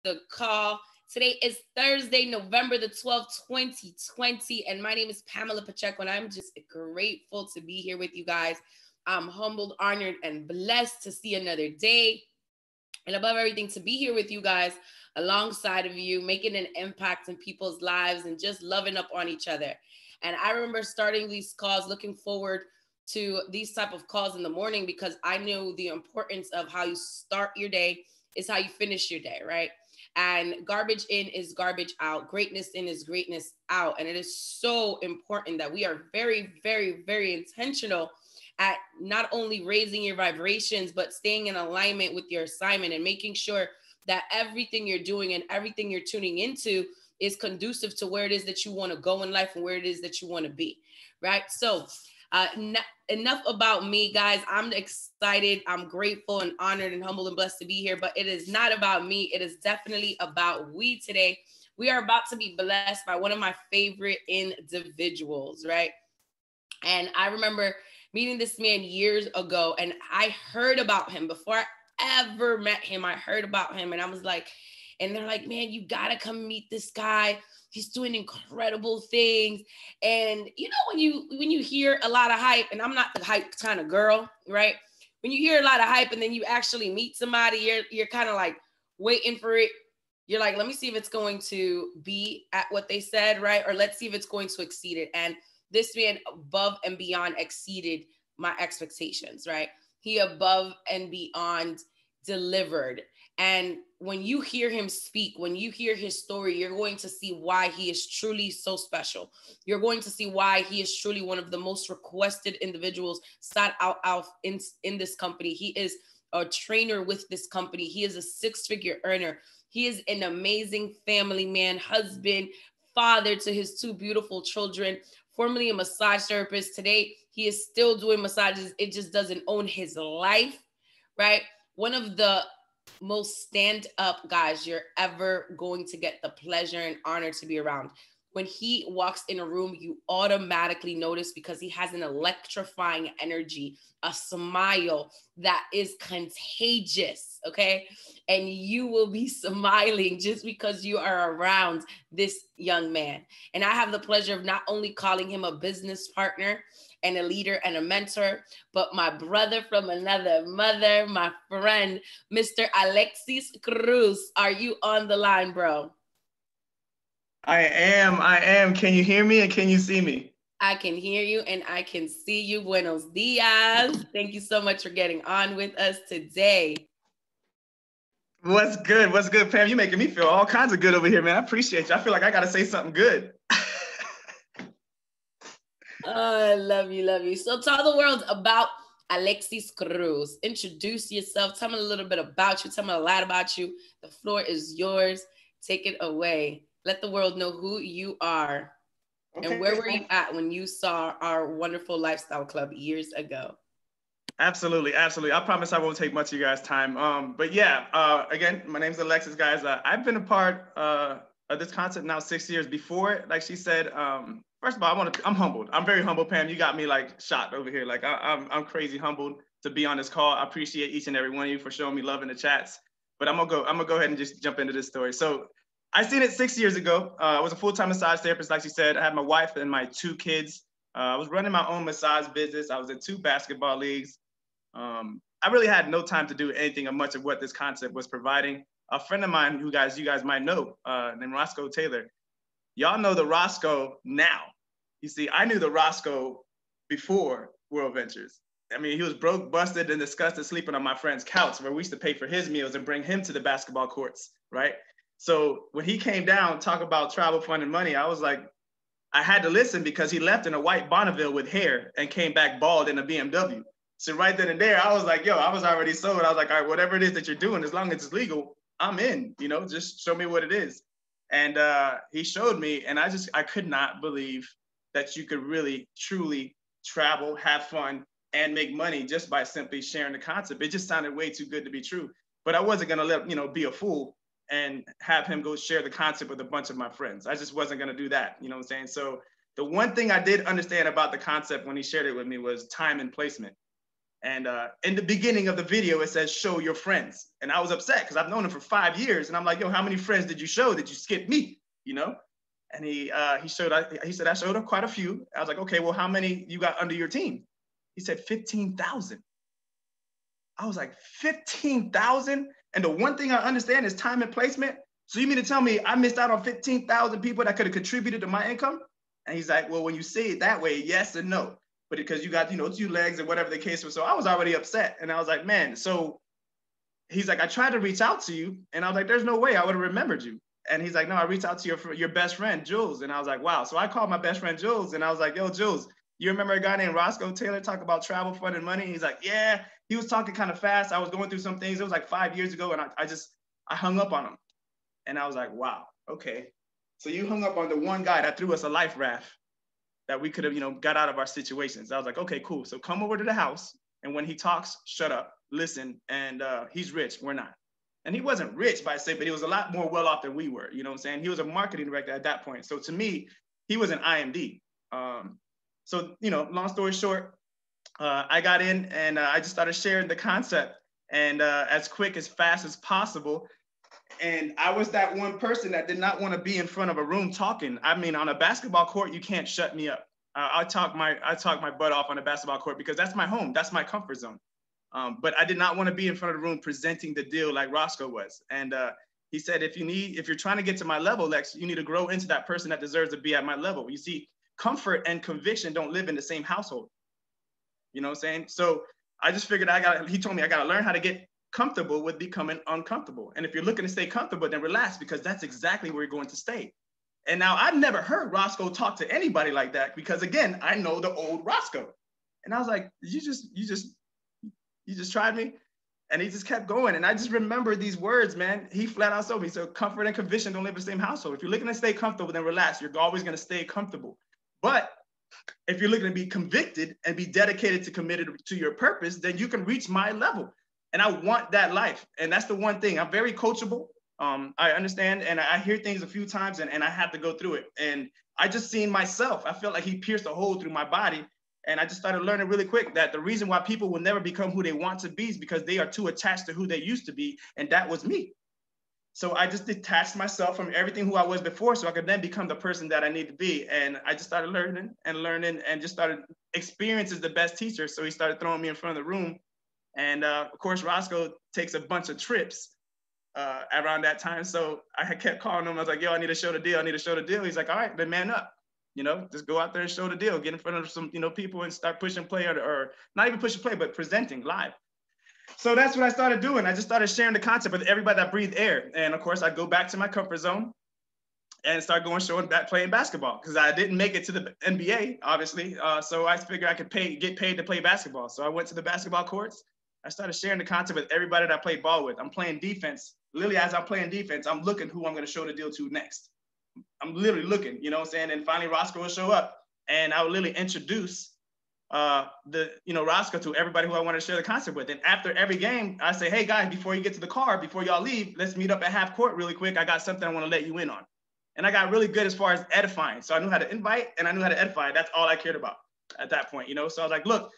the call. Today is Thursday, November the 12th, 2020. And my name is Pamela Pacheco, and I'm just grateful to be here with you guys. I'm humbled, honored, and blessed to see another day. And above everything, to be here with you guys alongside of you, making an impact in people's lives and just loving up on each other. And I remember starting these calls, looking forward to these type of calls in the morning, because I knew the importance of how you start your day is how you finish your day, right? And garbage in is garbage out. Greatness in is greatness out. And it is so important that we are very, very, very intentional at not only raising your vibrations, but staying in alignment with your assignment and making sure that everything you're doing and everything you're tuning into is conducive to where it is that you want to go in life and where it is that you want to be, right? So enough about me, guys. I'm excited. I'm grateful and honored and humbled and blessed to be here, but it is not about me. It is definitely about we today. We are about to be blessed by one of my favorite individuals, right? And I remember meeting this man years ago, and I heard about him before I ever met him. I heard about him, and I was like, and they're like, man, you gotta come meet this guy. He's doing incredible things. And you know, when you hear a lot of hype, and I'm not the hype kind of girl, right? When you hear a lot of hype and then you actually meet somebody, you're kind of like waiting for it. You're like, let me see if it's going to be at what they said, right? Or let's see if it's going to exceed it. And this man above and beyond exceeded my expectations, right? He above and beyond delivered. And when you hear him speak, when you hear his story, you're going to see why he is truly so special. You're going to see why he is truly one of the most requested individuals sought out in this company. He is a trainer with this company. He is a six-figure earner. He is an amazing family man, husband, father to his two beautiful children, formerly a massage therapist. Today, he is still doing massages. It just doesn't own his life, right? One of the most stand-up guys you're ever going to get the pleasure and honor to be around. When he walks in a room, you automatically notice, because he has an electrifying energy, a smile that is contagious, okay? And you will be smiling just because you are around this young man. And I have the pleasure of not only calling him a business partner and a leader and a mentor, but my brother from another mother, my friend, Mr. Alexis Cruz. Are you on the line, bro? I am. Can you hear me and can you see me? I can hear you and I can see you. Buenos dias. Thank you so much for getting on with us today. What's good? What's good, Pam? You're making me feel all kinds of good over here, man. I appreciate you. I feel like I got to say something good. Oh, I love you, love you. So tell the world about Alexis Cruz. Introduce yourself. Tell me a little bit about you. Tell me a lot about you. The floor is yours. Take it away. Let the world know who you are. Okay. And where were you at when you saw our wonderful lifestyle club years ago? Absolutely. I promise I won't take much of you guys' time. But yeah, again, my name's Alexis, guys. I've been a part of this concept now 6 years. Before, like she said, first of all, I'm humbled. I'm very humble, Pam. You got me like shot over here. Like I'm crazy humbled to be on this call. I appreciate each and every one of you for showing me love in the chats. But I'm gonna go ahead and just jump into this story. So I seen it 6 years ago. I was a full-time massage therapist, like she said. I had my wife and my two kids. I was running my own massage business. I was in 2 basketball leagues. I really had no time to do anything of much of what this concept was providing. A friend of mine, you guys might know, named Roscoe Taylor. Y'all know the Roscoe now. You see, I knew the Roscoe before World Ventures. I mean, he was broke, busted, and disgusted, sleeping on my friend's couch, where we used to pay for his meals and bring him to the basketball courts, right? So when he came down, talk about travel, fun, and money, I was like, I had to listen, because he left in a white Bonneville with hair and came back bald in a BMW. So right then and there, I was like, yo, I was already sold. I was like, all right, whatever it is that you're doing, as long as it's legal, I'm in, you know, just show me what it is. And he showed me, and I could not believe that you could really, truly travel, have fun, and make money just by simply sharing the concept. It just sounded way too good to be true. But I wasn't gonna let, be a fool and have him go share the concept with a bunch of my friends. I just wasn't gonna do that, you know what I'm saying? So the one thing I did understand about the concept when he shared it with me was time and placement. And in the beginning of the video, it says, show your friends. And I was upset because I've known him for 5 years. And I'm like, yo, how many friends did you show? Did you skip me? You know? And he said, I showed him quite a few. I was like, okay, well, how many you got under your team? He said, 15,000. I was like, 15,000? And the one thing I understand is time and placement. So you mean to tell me I missed out on 15,000 people that could have contributed to my income? And he's like, well, when you say it that way, yes and no. But because you got, 2 legs or whatever the case was. So I was already upset. And I was like, man, so he's like, I tried to reach out to you. And I was like, there's no way I would have remembered you. And he's like, no, I reached out to your best friend, Jules. And I was like, wow. So I called my best friend, Jules. And I was like, yo, Jules, you remember a guy named Roscoe Taylor talk about travel, fun, and money? He's like, yeah, he was talking kind of fast. I was going through some things. It was like 5 years ago. And I hung up on him. And I was like, wow, okay. So you hung up on the one guy that threw us a life raft that we could have, got out of our situations. I was like, okay, cool. So come over to the house. And when he talks, shut up, listen. And he's rich, we're not. And he wasn't rich by say, but he was a lot more well off than we were. You know what I'm saying? He was a marketing director at that point. So to me, he was an IMD. So, long story short, I got in and I just started sharing the concept and as quick, as fast as possible. And I was that one person that did not want to be in front of a room talking. I mean, on a basketball court, you can't shut me up. I talk my butt off on a basketball court because that's my home. That's my comfort zone. But I did not want to be in front of the room presenting the deal like Roscoe was. And he said, if you're trying to get to my level, Lex, you need to grow into that person that deserves to be at my level. You see, comfort and conviction don't live in the same household. You know what I'm saying? So I just figured he told me I got to learn how to get comfortable with becoming uncomfortable. And if you're looking to stay comfortable, then relax, because that's exactly where you're going to stay. And now I've never heard Roscoe talk to anybody like that because, again, I know the old Roscoe. And I was like, you just tried me? And he just kept going. And I just remember these words, man. He flat out told me, so comfort and conviction don't live in the same household. If you're looking to stay comfortable, then relax. You're always going to stay comfortable. But if you're looking to be convicted and be dedicated to committed to your purpose, then you can reach my level. And I want that life. And that's the one thing. I'm very coachable. I understand. And I hear things a few times and I have to go through it. And I just seen myself. I felt like he pierced a hole through my body. And I just started learning really quick that the reason why people will never become who they want to be is because they are too attached to who they used to be. And that was me. So I just detached myself from everything who I was before so I could then become the person that I need to be. And I just started learning and just started. Experience is the best teacher. So he started throwing me in front of the room. And of course, Roscoe takes a bunch of trips around that time. So I kept calling him. I was like, yo, I need to show the deal. I need to show the deal. He's like, all right, then man up. Just go out there and show the deal. Get in front of some, people and start pushing play or not even pushing play, but presenting live. So that's what I started doing. I just started sharing the concept with everybody that breathed air. And of course, I'd go back to my comfort zone and start playing basketball because I didn't make it to the NBA, obviously. So I figured I could get paid to play basketball. So I went to the basketball courts. I started sharing the concept with everybody that I played ball with. I'm playing defense. Literally, as I'm playing defense, I'm looking who I'm going to show the deal to next. I'm literally looking, you know what I'm saying? And finally, Roscoe will show up. And I would literally introduce Roscoe to everybody who I want to share the concept with. And after every game, I say, hey, guys, before you get to the car, before y'all leave, let's meet up at half court really quick. I got something I want to let you in on. And I got really good as far as edifying. So I knew how to invite and I knew how to edify. That's all I cared about at that point, So I was like, look,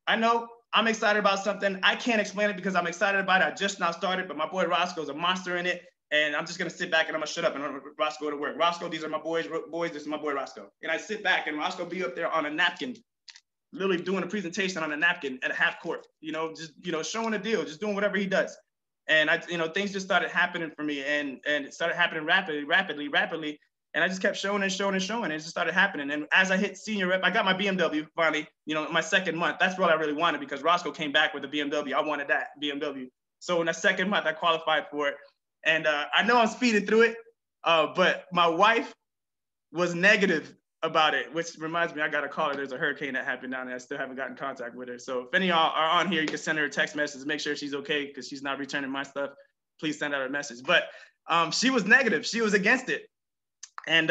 I know I'm excited about something. I can't explain it because I'm excited about it. I just now started, but my boy Roscoe's a monster in it. And I'm just going to sit back and I'm going to shut up and Roscoe to work. Roscoe, these are my boys. This is my boy Roscoe. And I sit back and Roscoe be up there on a napkin, literally doing a presentation on a napkin at a half court, showing a deal, just doing whatever he does. And things just started happening for me and it started happening rapidly. And I just kept showing and it just started happening. And as I hit senior rep, I got my BMW finally, my second month. That's what I really wanted because Roscoe came back with a BMW. I wanted that BMW. So in the second month, I qualified for it. And I know I'm speeding through it, but my wife was negative about it, which reminds me, I got a call her. There's a hurricane that happened down there. I still haven't gotten in contact with her. So if any of y'all are on here, you can send her a text message to make sure she's okay because she's not returning my stuff. Please send her a message. But she was negative. She was against it. And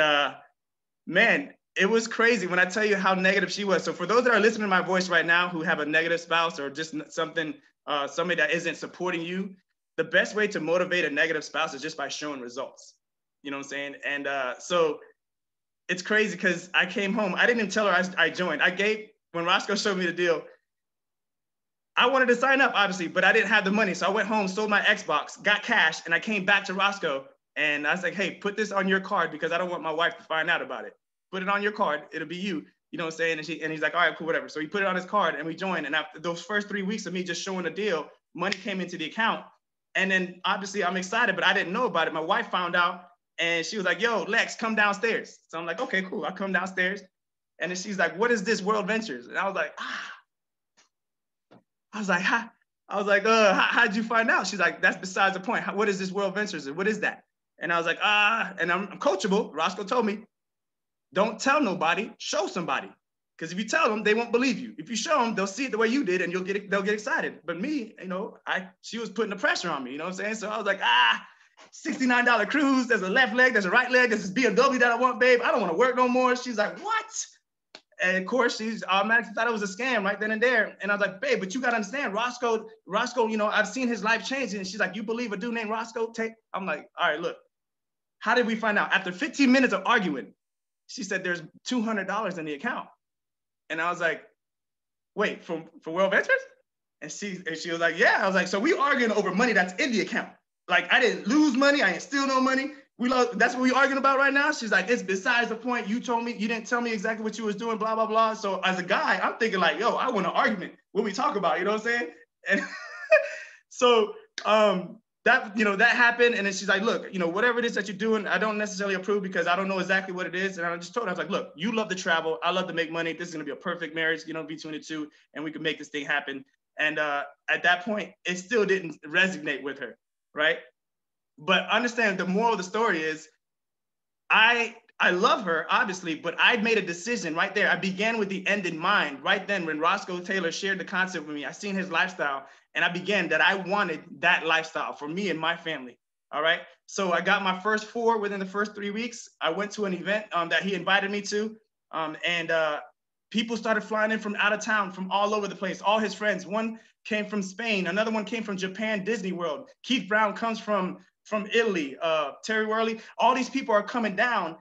man, it was crazy when I tell you how negative she was. So for those that are listening to my voice right now who have a negative spouse or just somebody that isn't supporting you, the best way to motivate a negative spouse is just by showing results. You know what I'm saying? And so it's crazy because I came home. I didn't even tell her I joined. When Roscoe showed me the deal, I wanted to sign up, obviously, but I didn't have the money. So I went home, sold my Xbox, got cash, and I came back to Roscoe. And I was like, hey, put this on your card because I don't want my wife to find out about it. Put it on your card. It'll be you. You know what I'm saying? And he's like, all right, cool, whatever. So he put it on his card and we joined. And after those first 3 weeks of me just showing the deal, money came into the account. And then obviously I'm excited, but I didn't know about it. My wife found out and she was like, yo, Lex, come downstairs. So I'm like, okay, cool. I come downstairs. And then she's like, what is this World Ventures? And I was like, how'd you find out? She's like, that's besides the point. What is this World Ventures? What is that? And I was like, and I'm coachable. Roscoe told me, don't tell nobody, show somebody. Because if you tell them, they won't believe you. If you show them, they'll see it the way you did and they'll get excited. But me, she was putting the pressure on me, you know what I'm saying? So I was like, $69 Cruz, there's a left leg, there's a right leg, there's this BMW that I want, babe. I don't want to work no more. She's like, what? And of course, she's automatically thought it was a scam right then and there. And I was like, babe, but you got to understand, Roscoe, I've seen his life change. And she's like, you believe a dude named Roscoe? I'm like, all right, look, how did we find out? After 15 minutes of arguing, she said, there's $200 in the account. And I was like, wait, for World Ventures? And she was like, yeah. I was like, so we arguing over money that's in the account. Like, I didn't lose money. I ain't steal no money. That's what we arguing about right now. She's like, it's besides the point. You didn't tell me exactly what you was doing, blah, blah, blah. So as a guy, I'm thinking like, yo, I want an argument. What we talk about, you know what I'm saying? And so that happened. And then she's like, look, whatever it is that you're doing, I don't necessarily approve because I don't know exactly what it is. And I just told her, I was like, look, you love to travel. I love to make money. This is going to be a perfect marriage, between the two, and we can make this thing happen. And at that point, it still didn't resonate with her, right? But understand the moral of the story is I love her, obviously, but I'd made a decision right there. I began with the end in mind. Right then, when Roscoe Taylor shared the concept with me, I seen his lifestyle, and I began that I wanted that lifestyle for me and my family, all right? So I got my first 4 within the first 3 weeks. I went to an event that he invited me to, and people started flying in from out of town, from all over the place, all his friends. One came from Spain, another one came from Japan, Disney World. Keith Brown comes from Italy, Terry Worley. All these people are coming down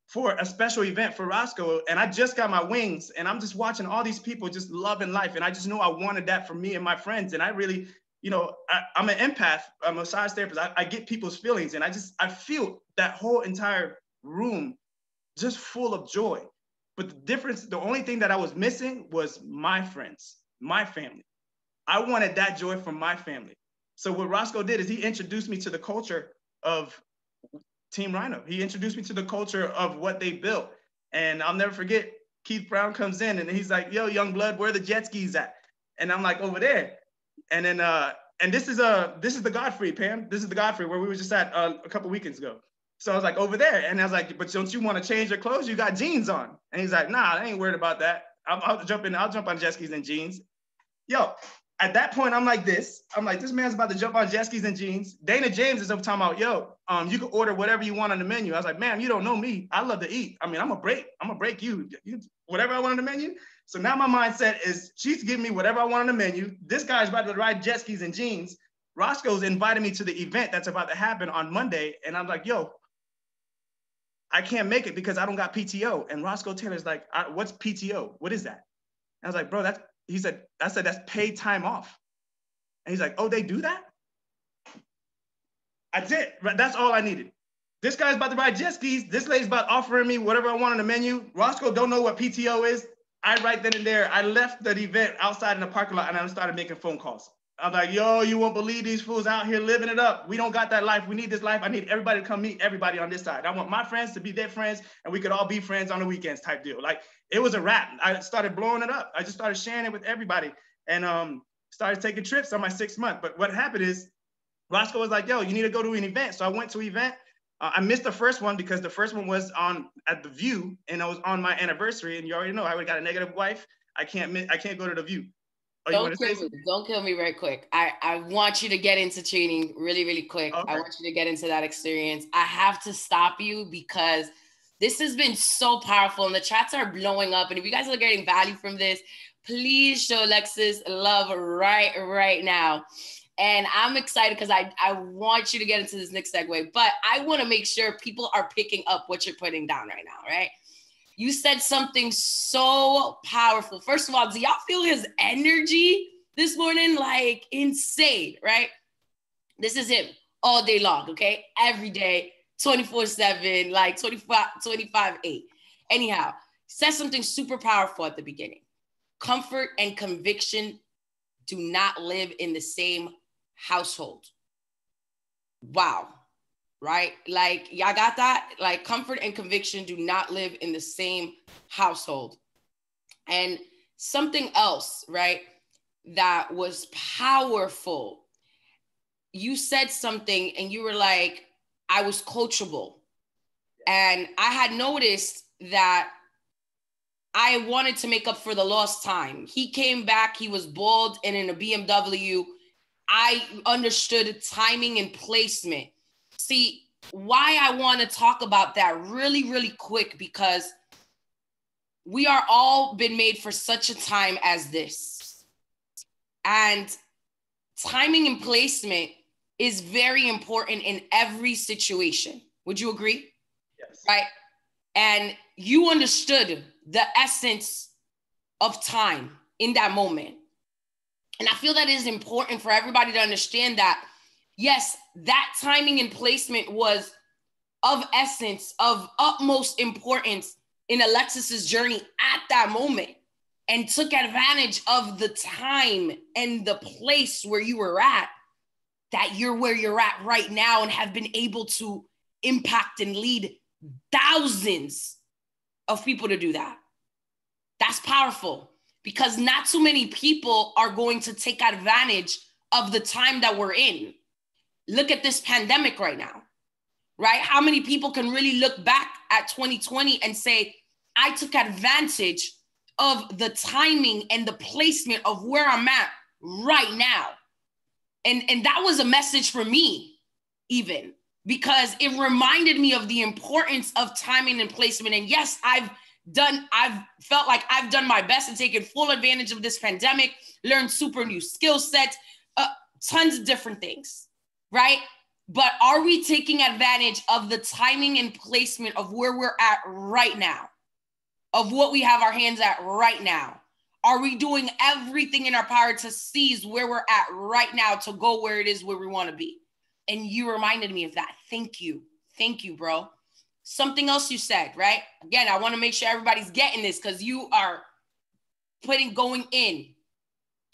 for a special event for Roscoe. And I just got my wings and I'm just watching all these people just loving life. And I just know I wanted that for me and my friends. And I really, I'm an empath, I'm a massage therapist. I get people's feelings and I feel that whole entire room just full of joy. But the only thing that I was missing was my friends, my family. I wanted that joy from my family. So what Roscoe did is he introduced me to the culture of Team Rhino. He introduced me to the culture of what they built. And I'll never forget, Keith Brown comes in and he's like, yo, young blood, where are the jet skis at? And I'm like, over there. And then, and this is the Godfrey, Pam. This is the Godfrey where we were just at a couple weekends ago. So I was like, over there. And I was like, but don't you want to change your clothes? You got jeans on. And he's like, nah, I ain't worried about that. I'll jump on jet skis and jeans. Yo, at that point, I'm like, this man's about to jump on jet skis and jeans. Dana James is up talking about, yo, you can order whatever you want on the menu. I was like, ma'am, you don't know me. I love to eat. I mean, I'm gonna break you whatever I want on the menu. So now my mindset is she's giving me whatever I want on the menu. This guy's about to ride jet skis and jeans. Roscoe's invited me to the event that's about to happen on Monday. And I'm like, yo, I can't make it because I don't got PTO. And Roscoe Taylor's like, what's PTO? What is that? And I was like, bro, I said, that's paid time off. And he's like, oh, they do that? That's it. That's all I needed. This guy's about to ride jet skis. This lady's about offering me whatever I want on the menu. Roscoe don't know what PTO is. Right then and there, I left the event outside in the parking lot and I started making phone calls. I'm like, yo, you won't believe these fools out here living it up. We don't got that life. We need this life. I need everybody to come meet everybody on this side. I want my friends to be their friends and we could all be friends on the weekends type deal. Like, it was a wrap. I started blowing it up. I just started sharing it with everybody and started taking trips on my 6th month. But what happened is Roscoe was like, yo, you need to go to an event. So I went to an event. I missed the first one because the first one was at the View and I was on my anniversary. And you already know I already got a negative wife. I can't go to the View. Oh, Don't kill me very quick. I want you to get into training really, really quick. Okay. I want you to get into that experience. I have to stop you because this has been so powerful and the chats are blowing up. And if you guys are getting value from this, please show Alexis love right now. And I'm excited because I want you to get into this next segue, but I want to make sure people are picking up what you're putting down right now, right? You said something so powerful. First of all, do y'all feel his energy? this morning, like insane, right? This is him all day long, okay? Every day, 24/7, like 25/8. Anyhow, says something super powerful at the beginning. Comfort and conviction do not live in the same household. Wow. Right? Like, y'all got that? Like, comfort and conviction do not live in the same household. And something else, right, that was powerful. You said something and you were like, I was coachable. And I had noticed that I wanted to make up for the lost time. He came back, he was bald and in a BMW. I understood timing and placement. See, why I want to talk about that really, really quick, because we are all been made for such a time as this. And timing and placement is very important in every situation. Would you agree? Yes. Right? And you understood the essence of time in that moment. And I feel that it is important for everybody to understand that, yes, that timing and placement was of essence, of utmost importance in Alexis's journey at that moment, and took advantage of the time and the place where you were at, that you're where you're at right now and have been able to impact and lead thousands of people to do that. That's powerful, because not too many people are going to take advantage of the time that we're in. Look at this pandemic right now, right? How many people can really look back at 2020 and say, I took advantage of the timing and the placement of where I'm at right now? And that was a message for me, even, because it reminded me of the importance of timing and placement. And yes, I've felt like I've done my best and taken full advantage of this pandemic, learned super new skill sets, tons of different things, right? But are we taking advantage of the timing and placement of where we're at right now, of what we have our hands at right now? Are we doing everything in our power to seize where we're at right now, to go where it is where we want to be? And you reminded me of that. Thank you. Thank you, bro. Something else you said, right? Again, I want to make sure everybody's getting this, because you are going in.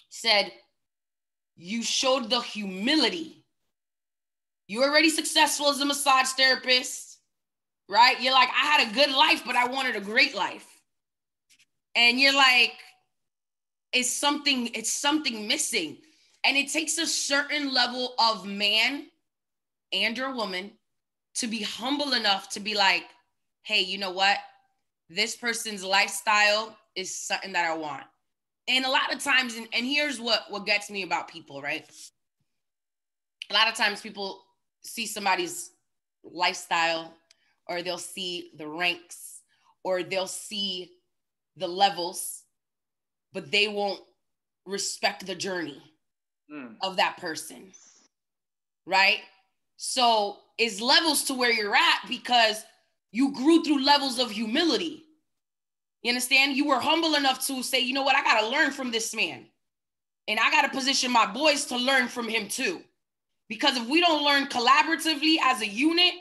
Said you showed the humility. You're already successful as a massage therapist, right? You're like, I had a good life, but I wanted a great life. And you're like, it's something missing. And it takes a certain level of man and or woman to be humble enough to be like, hey, you know what? This person's lifestyle is something that I want. And a lot of times, and here's what gets me about people, right? A lot of times people see somebody's lifestyle, or they'll see the ranks, or they'll see the levels, but they won't respect the journey of that person, right? So it's levels to where you're at because you grew through levels of humility. You understand? You were humble enough to say, you know what? I got to learn from this man. And I got to position my boys to learn from him too. Because if we don't learn collaboratively as a unit,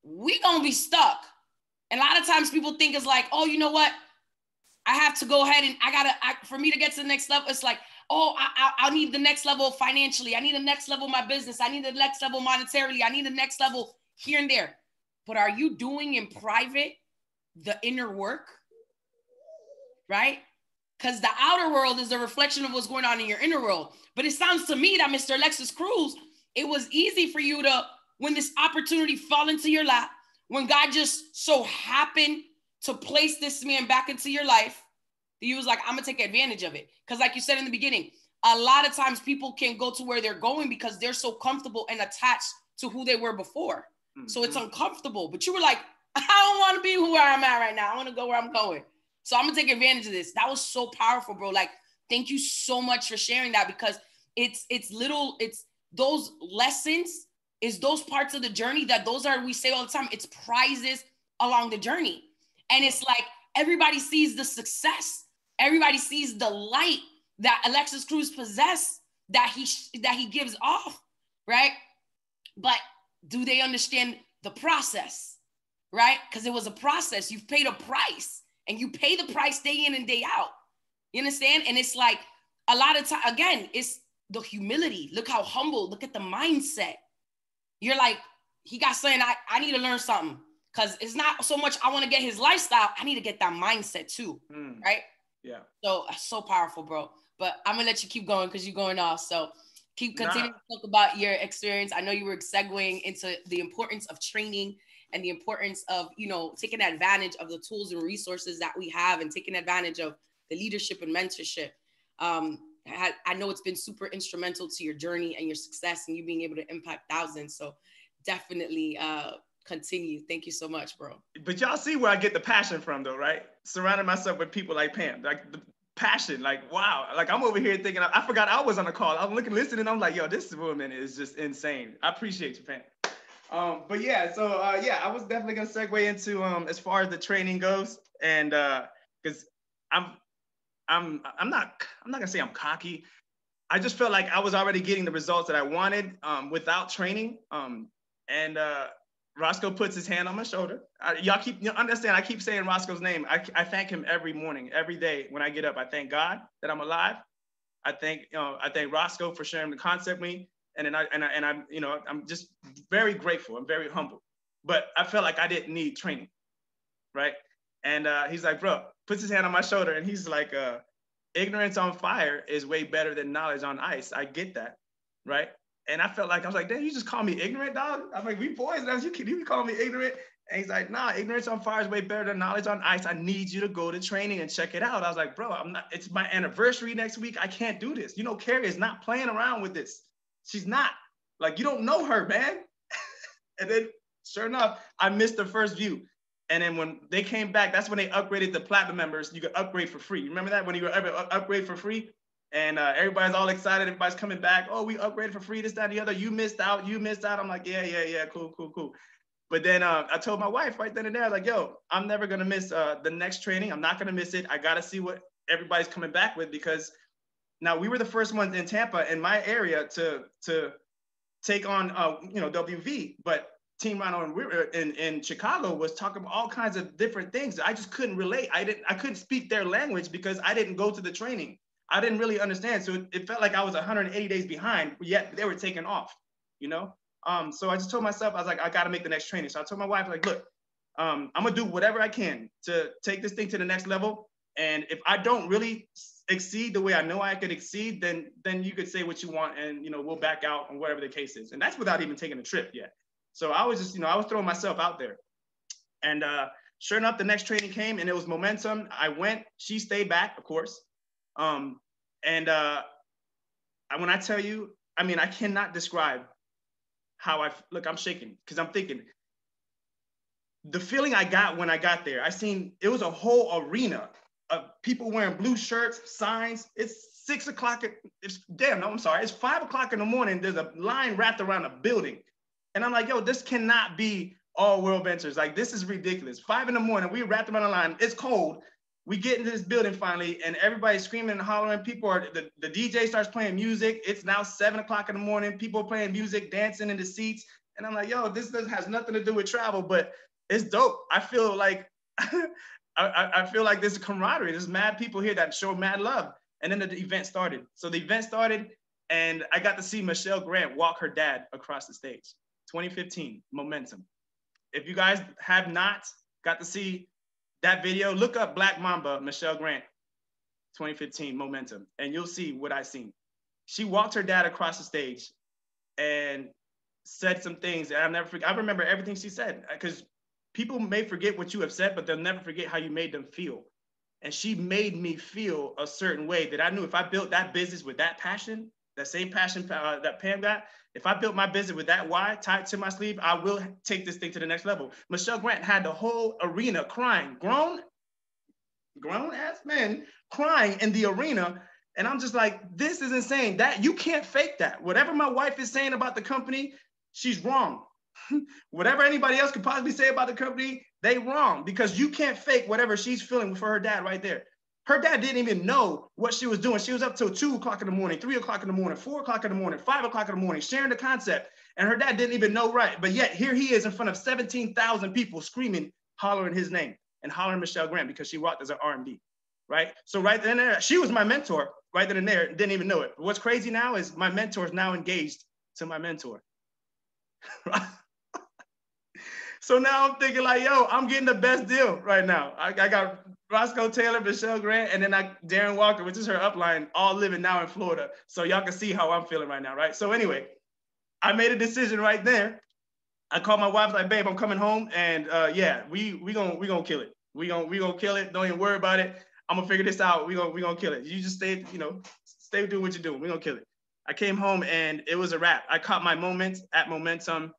we going to be stuck. And a lot of times people think it's like, oh, you know what? I have to go ahead and for me to get to the next level, it's like, oh, I need the next level financially. I need the next level of my business. I need the next level monetarily. I need the next level here and there. But are you doing in private the inner work, right? Because the outer world is a reflection of what's going on in your inner world. But it sounds to me that Mr. Alexis Cruz, it was easy for you to, when this opportunity fell into your lap, when God just so happened to place this man back into your life, he was like, I'm going to take advantage of it. Because like you said in the beginning, a lot of times people can't go to where they're going because they're so comfortable and attached to who they were before. Mm-hmm. So it's uncomfortable. But you were like, I don't want to be where I'm at right now. I want to go where I'm going. So I'm going to take advantage of this. That was so powerful, bro. Like, thank you so much for sharing that, because it's those lessons, is those parts of the journey that those are, we say all the time, it's prizes along the journey. And it's like, everybody sees the success. Everybody sees the light, that Alexis Cruz possess that he gives off, right? But do they understand the process, right? Because it was a process. You've paid a price, and you pay the price day in and day out. You understand? And it's like a lot of time, again, it's the humility. Look how humble, look at the mindset. You're like, he got saying, I need to learn something. Because it's not so much I want to get his lifestyle. I need to get that mindset too, right? Yeah. So so powerful, bro. But I'm going to let you keep going because you're going off. So keep continuing to talk about your experience. I know you were segueing into the importance of training and the importance of, you know, taking advantage of the tools and resources that we have and taking advantage of the leadership and mentorship. I know it's been super instrumental to your journey and your success and you being able to impact thousands. So definitely continue. Thank you so much, bro. But y'all see where I get the passion from though, right? Surrounding myself with people like Pam, like the passion, like, wow. Like I'm over here thinking, I forgot I was on the call. I'm listening, I'm like, yo, this woman is just insane. I appreciate you, Pam. But yeah, so yeah, I was definitely gonna segue into as far as the training goes. And because I'm not gonna say I'm cocky. I just felt like I was already getting the results that I wanted without training. And Roscoe puts his hand on my shoulder. Y'all understand, I keep saying Roscoe's name. I thank him every morning, every day when I get up. I thank God that I'm alive. I thank Roscoe for sharing the concept with me. And I'm just very grateful. I'm very humble. But I felt like I didn't need training, right? And he's like, bro, puts his hand on my shoulder and he's like, ignorance on fire is way better than knowledge on ice. I get that, right? And I felt like, I was like, damn, you just call me ignorant, dog? I'm like, we boys now, you can call me ignorant? And he's like, nah, ignorance on fire is way better than knowledge on ice. I need you to go to training and check it out. I was like, bro, it's my anniversary next week. I can't do this. You know, Carrie is not playing around with this. She's not. Like, you don't know her, man. And then sure enough, I missed the first view. And then when they came back, that's when they upgraded the platinum members. You could upgrade for free. You remember that when you upgrade for free? And everybody's all excited. Everybody's coming back. Oh, we upgraded for free, this, that, and the other. You missed out. I'm like, yeah. Cool. But then I told my wife right then and there, I was like, yo, I'm never going to miss the next training. I'm not going to miss it. I got to see what everybody's coming back with because now we were the first ones in Tampa in my area to take on, WV. But Team Rhino in Chicago was talking about all kinds of different things. I just couldn't relate. I couldn't speak their language because I didn't go to the training. I didn't really understand. So it felt like I was 180 days behind, yet they were taking off, you know? So I just told myself, I was like, I got to make the next training. So I told my wife, like, look, I'm going to do whatever I can to take this thing to the next level. And if I don't really exceed the way I know I could exceed, then you could say what you want and, we'll back out on whatever the case is. And that's without even taking a trip yet. So I was just, I was throwing myself out there. And sure enough, the next training came and it was momentum. I went, she stayed back, of course. When I tell you, I cannot describe how I'm shaking because I'm thinking, the feeling I got when I got there, it was a whole arena of people wearing blue shirts, signs. It's 6 o'clock. It's 5 o'clock in the morning. There's a line wrapped around a building. And I'm like, yo, this cannot be All World Ventures. Like, this is ridiculous. 5 in the morning, we wrapped around the line. It's cold. We get into this building finally, and everybody's screaming and hollering. The DJ starts playing music. It's now 7 o'clock in the morning. People playing music, dancing in the seats. And I'm like, yo, this has nothing to do with travel, but it's dope. I feel like, I feel like there's a camaraderie. There's mad people here that show mad love. And then the event started. So the event started, and I got to see Michelle Grant walk her dad across the stage. 2015, momentum. If you guys have not got to see that video, look up Black Mamba, Michelle Grant, 2015, momentum, and you'll see what I seen. She walked her dad across the stage and said some things that I'll never forget. I remember everything she said because people may forget what you have said, but they'll never forget how you made them feel. And she made me feel a certain way that I knew if I built that business with that passion, that same passion that Pam got, if I built my business with that why tied to my sleeve, I will take this thing to the next level. Michelle Grant had the whole arena crying, grown ass men crying in the arena. And I'm just like, this is insane. That you can't fake that. Whatever my wife is saying about the company, she's wrong. Whatever anybody else could possibly say about the company, they wrong because you can't fake whatever she's feeling for her dad right there. Her dad didn't even know what she was doing. She was up till 2 o'clock in the morning, 3 o'clock in the morning, 4 o'clock in the morning, 5 o'clock in the morning, sharing the concept. And her dad didn't even know right. But yet here he is in front of 17,000 people screaming, hollering his name and hollering Michelle Grant because she walked as an R&B, right? So right then and there, she was my mentor right then and there, didn't even know it. But what's crazy now is my mentor is now engaged to my mentor. So now I'm thinking like, yo, I'm getting the best deal right now. I got Roscoe Taylor, Michelle Grant, and then Darren Walker, which is her upline, all living now in Florida. So y'all can see how I'm feeling right now, right? So anyway, I made a decision right there. I called my wife, like, babe, I'm coming home, and yeah, we gonna kill it. We gonna kill it. Don't even worry about it. I'm gonna figure this out. We gonna kill it. You just stay, stay doing what you're doing. We gonna kill it. I came home and it was a wrap. I caught my moment at Momentum.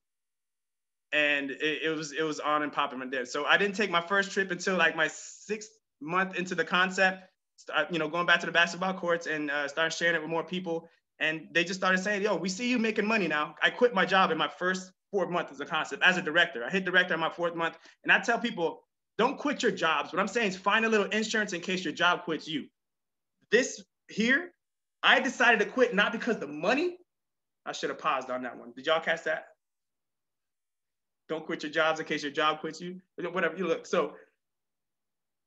And it was on and popping right there. So I didn't take my first trip until like my 6th month into the concept, going back to the basketball courts and started sharing it with more people. And they just started saying, yo, we see you making money now. I quit my job in my first 4th month as a concept, as a director. I hit director in my 4th month. And I tell people, don't quit your jobs. What I'm saying is find a little insurance in case your job quits you. This here, I decided to quit not because the money. I should have paused on that one. Did y'all catch that? Don't quit your jobs in case your job quits you. Whatever you look. So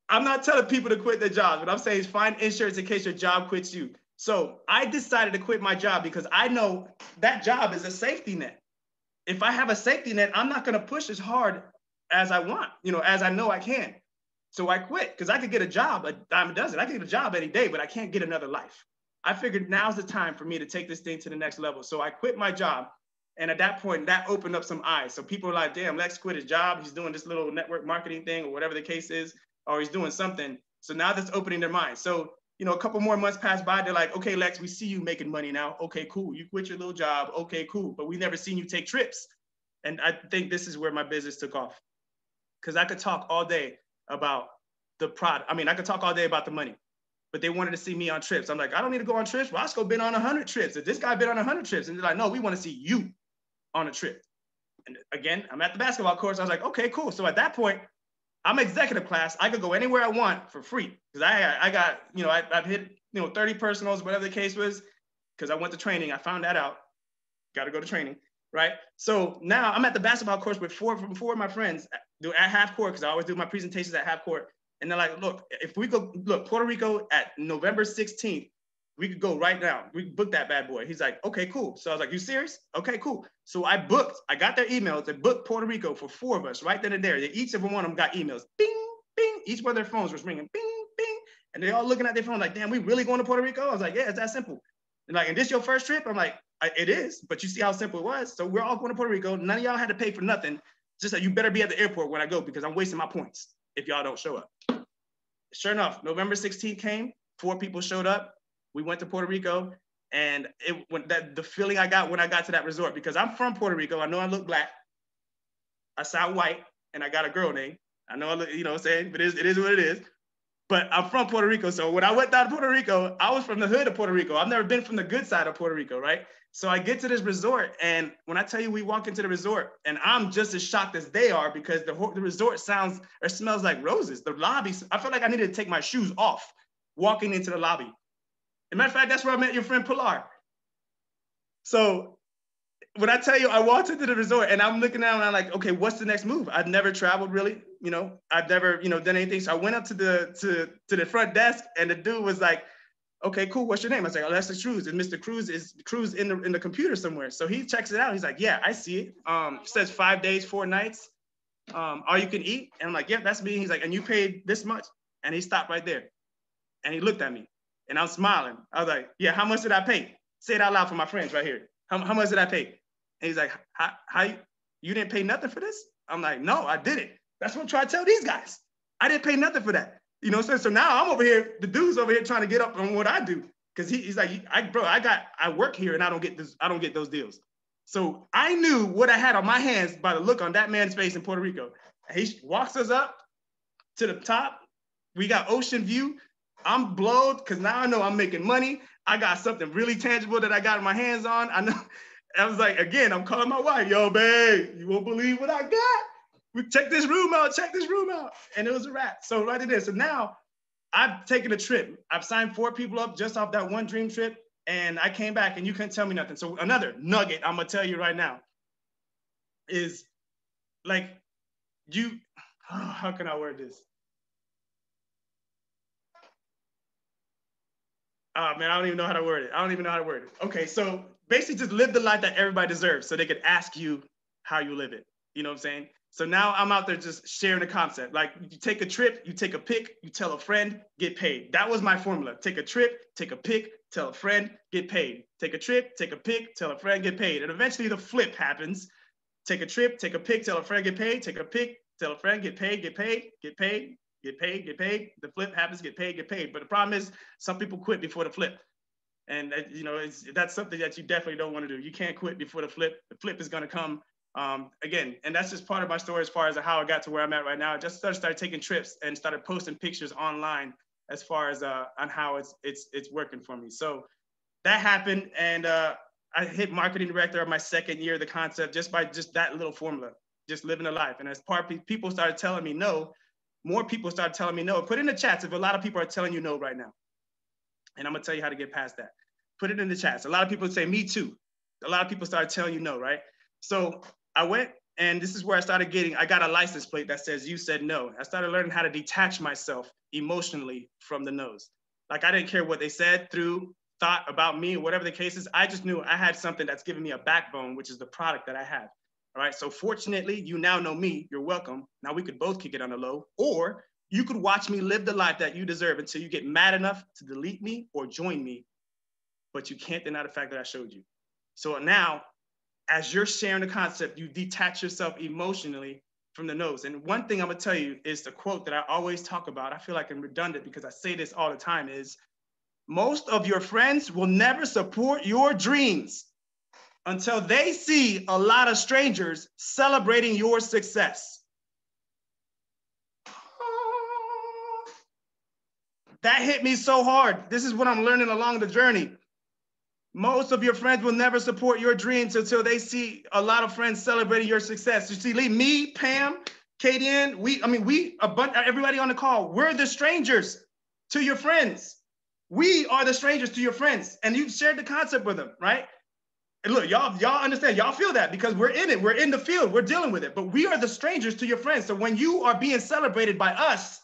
I'm not telling people to quit their jobs. What I'm saying is find insurance in case your job quits you. So I decided to quit my job because I know that job is a safety net. If I have a safety net, I'm not going to push as hard as I want, as I know I can. So I quit because I could get a job a dime a dozen. I could get a job any day, but I can't get another life. I figured now's the time for me to take this thing to the next level. So I quit my job. And at that point, that opened up some eyes. So people are like, damn, Lex quit his job. He's doing this little network marketing thing or whatever the case is, or he's doing something. So now that's opening their minds. So, a couple more months pass by. They're like, okay, Lex, we see you making money now. Okay, cool. You quit your little job. Okay, cool. But we never seen you take trips. And I think this is where my business took off. Because I could talk all day about the product. I mean, I could talk all day about the money. But they wanted to see me on trips. I'm like, I don't need to go on trips. Roscoe been on 100 trips. If this guy been on 100 trips. And they're like, no, we want to see you on a trip. And again, I'm at the basketball course. I was like, okay, cool. So at that point, I'm executive class. I could go anywhere I want for free. Because I got, I've hit, 30 personals, whatever the case was, because I went to training. I found that out. Got to go to training, right? So now I'm at the basketball course with four of my friends at half court, because I always do my presentations at half court. And they're like, look, if we go, Puerto Rico at November 16th, we could go right now. We booked that bad boy. He's like, okay, cool. So I was like, you serious? Okay, cool. So I got their emails and booked Puerto Rico for 4 of us right then and there. Each of one of them got emails. Bing, bing. Each one of their phones was ringing. Bing, bing. And they all looking at their phone like, damn, we really going to Puerto Rico? I was like, yeah, it's that simple. And like, and this your first trip? I'm like, it is, but you see how simple it was. So we're all going to Puerto Rico. None of y'all had to pay for nothing. Just that you better be at the airport when I go because I'm wasting my points if y'all don't show up. Sure enough, November 16th came. 4 people showed up. We went to Puerto Rico, and the feeling I got when I got to that resort, because I'm from Puerto Rico. I know I look black. I sound white, and I got a girl name. I know I look, what I'm saying, but it is what it is. But I'm from Puerto Rico. So when I went down to Puerto Rico, I was from the hood of Puerto Rico. I've never been from the good side of Puerto Rico, right? So I get to this resort, and when I tell you we walk into the resort, and I'm just as shocked as they are because the resort sounds or smells like roses. The lobby, I felt like I needed to take my shoes off walking into the lobby. As a matter of fact, that's where I met your friend Pilar. So when I tell you, I walked into the resort and I'm looking down and I'm like, okay, what's the next move? I've never traveled really, I've never, done anything. So I went up to the front desk and the dude was like, okay, cool. What's your name? I was like, Alexis Cruz. And Mr. Cruz is in the computer somewhere. So he checks it out. He's like, yeah, I see it. It says 5 days, 4 nights. All you can eat. And I'm like, yeah, that's me. He's like, and you paid this much? And he stopped right there. And he looked at me. And I'm smiling. I was like, yeah, how much did I pay? Say it out loud for my friends right here. How much did I pay? And he's like, how you didn't pay nothing for this? I'm like, no, I didn't. That's what I'm trying to tell these guys. I didn't pay nothing for that. So now I'm over here, the dude's over here trying to get up on what I do. Cause he's like, I work here and I don't get those deals. So I knew what I had on my hands by the look on that man's face in Puerto Rico. And he walks us up to the top. We got ocean view. I'm blowed because now I know I'm making money. I got something really tangible that I got my hands on. I know. I was like, again, I'm calling my wife, yo, babe, you won't believe what I got. Check this room out. And it was a wrap. So right there. So now I've taken a trip. I've signed 4 people up just off that one dream trip, and I came back and you couldn't tell me nothing. So another nugget I'm gonna tell you right now is like how can I word this? Oh man, I don't even know how to word it. Okay, so basically just live the life that everybody deserves so they could ask you how you live it. You know what I'm saying? So now I'm out there just sharing the concept. Like you take a trip, you take a pic, you tell a friend, get paid. That was my formula. Take a trip, take a pic, tell a friend, get paid. Take a trip, take a pic, tell a friend, get paid. And eventually the flip happens. Take a trip, take a pic, tell a friend, get paid. Take a pic, tell a friend, get paid, get paid, get paid, get paid, get paid. The flip happens, get paid, get paid. But the problem is some people quit before the flip. And you know, that's something that you definitely don't want to do. You can't quit before the flip. The flip is going to come again. And that's just part of my story as far as how I got to where I'm at right now. I just started taking trips and started posting pictures online as far as on how it's working for me. So that happened, and I hit marketing director of my second year of the concept just by just that little formula, just living a life. And as people started telling me no, more people started telling me no. Put in the chats if a lot of people are telling you no right now. And I'm gonna tell you how to get past that. Put it in the chats. A lot of people say me too. A lot of people started telling you no, right? So I went, and this is where I got a license plate that says you said no. I started learning how to detach myself emotionally from the no's. Like I didn't care what they said, thought about me, or whatever the case is. I just knew I had something that's giving me a backbone, which is the product that I have. All right. So fortunately, you now know me. You're welcome. Now we could both kick it on the low, or you could watch me live the life that you deserve until you get mad enough to delete me or join me. But you can't deny the fact that I showed you. So now, as you're sharing the concept, you detach yourself emotionally from the no's. And one thing I'm gonna tell you is the quote that I always talk about. I feel like I'm redundant because I say this all the time is, most of your friends will never support your dreams until they see a lot of strangers celebrating your success. That hit me so hard. This is what I'm learning along the journey. Most of your friends will never support your dreams until they see a lot of friends celebrating your success. You see, Lee, me, Pam, Kadian, everybody on the call, we're the strangers to your friends. We are the strangers to your friends, and you've shared the concept with them, right? And look, y'all understand, y'all feel that because we're in it, we're in the field, we're dealing with it, but we are the strangers to your friends. So when you are being celebrated by us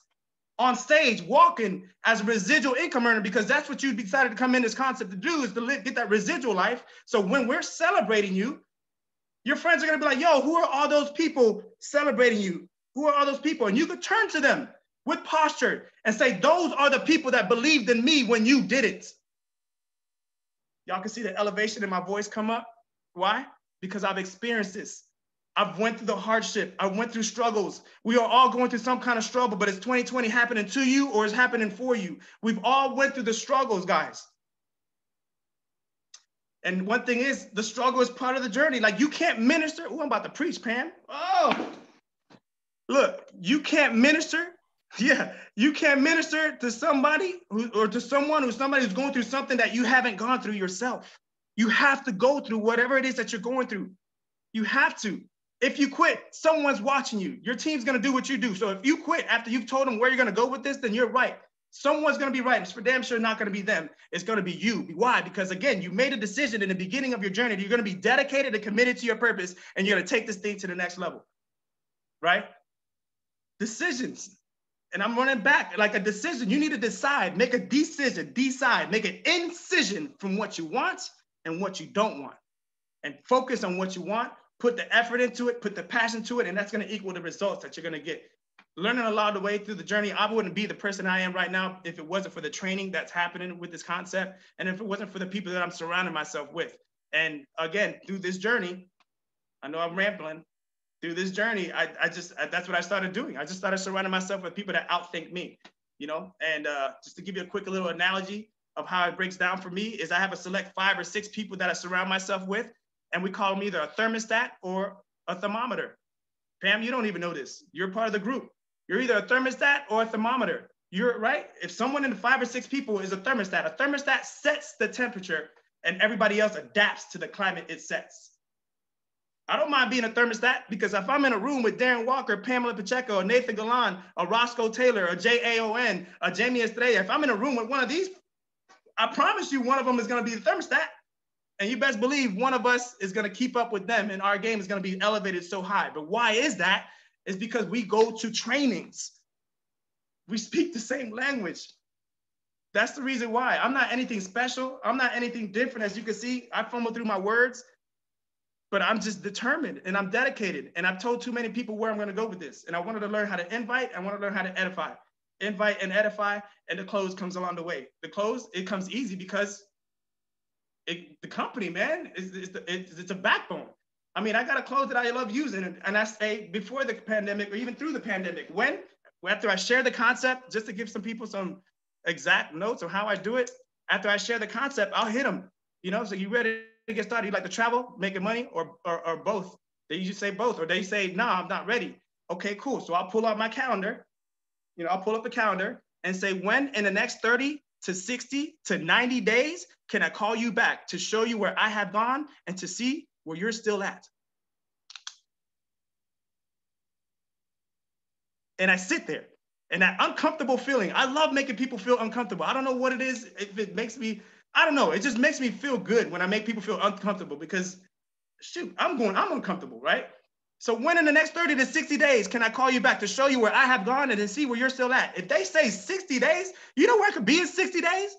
on stage, walking as a residual income earner, because that's what you decided to come in this concept to do, is to get that residual life. So when we're celebrating you, your friends are gonna be like, yo, who are all those people celebrating you? Who are all those people? And you could turn to them with posture and say, those are the people that believed in me when you did it. Y'all can see the elevation in my voice come up. Why? Because I've experienced this. I've went through the hardship. I went through struggles. We are all going through some kind of struggle, but is 2020 happening to you or is happening for you? We've all went through the struggles, guys. And one thing is, the struggle is part of the journey. Like you can't minister. Oh, I'm about to preach, Pam. Oh, look, you can't minister. Yeah, you can't minister to somebody to someone who's going through something that you haven't gone through yourself. You have to go through whatever it is that you're going through. You have to. If you quit, someone's watching you. Your team's going to do what you do. So if you quit after you've told them where you're going to go with this, then you're right. Someone's going to be right. It's for damn sure not going to be them. It's going to be you. Why? Because again, you made a decision in the beginning of your journey. You're going to be dedicated and committed to your purpose, and you're going to take this thing to the next level, right? Decisions. And I'm running back like a decision. You need to decide, make a decision, decide, make an incision from what you want and what you don't want, and focus on what you want. Put the effort into it, put the passion to it, and that's going to equal the results that you're going to get. Learning a lot of the way through the journey. I wouldn't be the person I am right now if it wasn't for the training that's happening with this concept, and if it wasn't for the people that I'm surrounding myself with. And again, through this journey, I know I'm rambling. Through this journey, that's what I started doing. I just started surrounding myself with people that outthink me, you know? And just to give you a quick little analogy of how it breaks down for me is I have a select 5 or 6 people that I surround myself with, and we call them either a thermostat or a thermometer. Pam, you don't even know this. You're part of the group. You're either a thermostat or a thermometer. You're right. If someone in the 5 or 6 people is a thermostat sets the temperature and everybody else adapts to the climate it sets. I don't mind being a thermostat, because if I'm in a room with Darren Walker, Pamela Pacheco, a Nathan Galan, a Roscoe Taylor, a JAON, a Jamie Estrella, if I'm in a room with one of these, I promise you one of them is going to be the thermostat. And you best believe one of us is going to keep up with them, and our game is going to be elevated so high. But why is that? It's because we go to trainings. We speak the same language. That's the reason why. I'm not anything special. I'm not anything different. As you can see, I fumble through my words, but I'm just determined and I'm dedicated. And I've told too many people where I'm going to go with this. And I wanted to learn how to invite. I want to learn how to edify. Invite and edify, and the close comes along the way. The close, it comes easy because the company, man, it's a backbone. I mean, I got a close that I love using, and I say before the pandemic or even through the pandemic, after I share the concept, just to give some people some exact notes on how I do it, after I share the concept, I'll hit them, so you ready to get started? You like to travel, making money, or both? They usually say both, or they say, no, I'm not ready. Okay, cool. So I'll pull out my calendar, I'll pull up the calendar and say, when in the next 30 to 60 to 90 days, can I call you back to show you where I have gone and to see where you're still at? And I sit there, and that uncomfortable feeling, I love making people feel uncomfortable. I don't know what it is. If it makes me, I don't know. It just makes me feel good when I make people feel uncomfortable, because shoot, I'm uncomfortable, right? So when in the next 30 to 60 days, can I call you back to show you where I have gone and to see where you're still at? If they say 60 days, you know where I could be in 60 days?